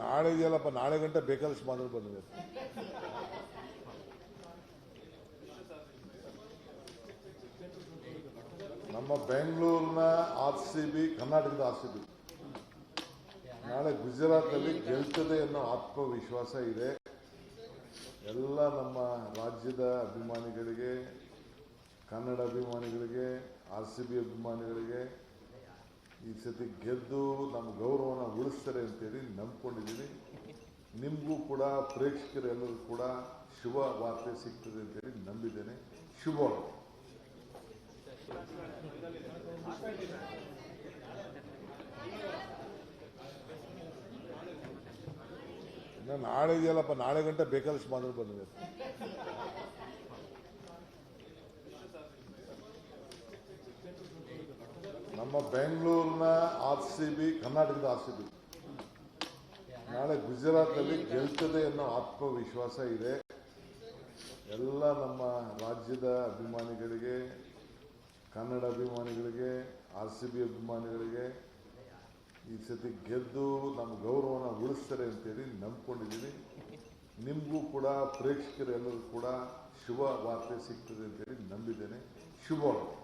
ನಾಳೆ ಇದೆಯಲ್ಲಪ್ಪ, ನಾಳೆ ಗಂಟೆ ಬೇಕಾದಷ್ಟು ಮಾತಾಡಿ ಬಂದಿದೆ. ನಮ್ಮ ಬೆಂಗಳೂರಿನ RCB, ಕರ್ನಾಟಕದ RCB ನಾಳೆ ಗುಜರಾತ್ನಲ್ಲಿ ಗೆಲ್ತದೆ ಅನ್ನೋ ಆತ್ಮವಿಶ್ವಾಸ ಇದೆ. ಎಲ್ಲ ನಮ್ಮ ರಾಜ್ಯದ ಅಭಿಮಾನಿಗಳಿಗೆ, ಕನ್ನಡ ಅಭಿಮಾನಿಗಳಿಗೆ, RCB ಅಭಿಮಾನಿಗಳಿಗೆ ಈ ಸತಿ ಗೆದ್ದು ನಮ್ಮ ಗೌರವನ ಉಳಿಸ್ತಾರೆ ಅಂತೇಳಿ ನಂಬ್ಕೊಂಡಿದ್ದೀನಿ. ನಿಮಗೂ ಕೂಡ, ಪ್ರೇಕ್ಷಕರೆಲ್ಲರೂ ಕೂಡ ಶುಭ ವಾರ್ತೆ ಸಿಗ್ತದೆ ಅಂತೇಳಿ ನಂಬಿದ್ದೇನೆ. ಶುಭವಾಗಲಿ. ನಾಳೆ ಇದೆಯಲ್ಲಪ್ಪ, ನಾಳೆ ಗಂಟೆ ಬೇಕಾದಷ್ಟು ಮಾತಾಡಿ ಬಂದಿದೆ. ನಮ್ಮ ಬೆಂಗಳೂರಿನ RCB, ಕರ್ನಾಟಕದ RCB ನಾಳೆ ಗುಜರಾತ್ನಲ್ಲಿ ಗೆಲ್ತದೆ ಅನ್ನೋ ಆತ್ಮವಿಶ್ವಾಸ ಇದೆ. ಎಲ್ಲ ನಮ್ಮ ರಾಜ್ಯದ ಅಭಿಮಾನಿಗಳಿಗೆ, ಕನ್ನಡ ಅಭಿಮಾನಿಗಳಿಗೆ, RCB ಅಭಿಮಾನಿಗಳಿಗೆ ಈ ಸತಿ ಗೆದ್ದು ನಮ್ಮ ಗೌರವನ ಉಳಿಸ್ತಾರೆ ಅಂತೇಳಿ ನಂಬ್ಕೊಂಡಿದ್ದೀನಿ. ನಿಮಗೂ ಕೂಡ, ಪ್ರೇಕ್ಷಕರೆಲ್ಲರೂ ಕೂಡ ಶುಭ ವಾರ್ತೆ ಸಿಗ್ತದೆ ಅಂತೇಳಿ ನಂಬಿದ್ದೇನೆ. ಶುಭವಾಗಲಿ.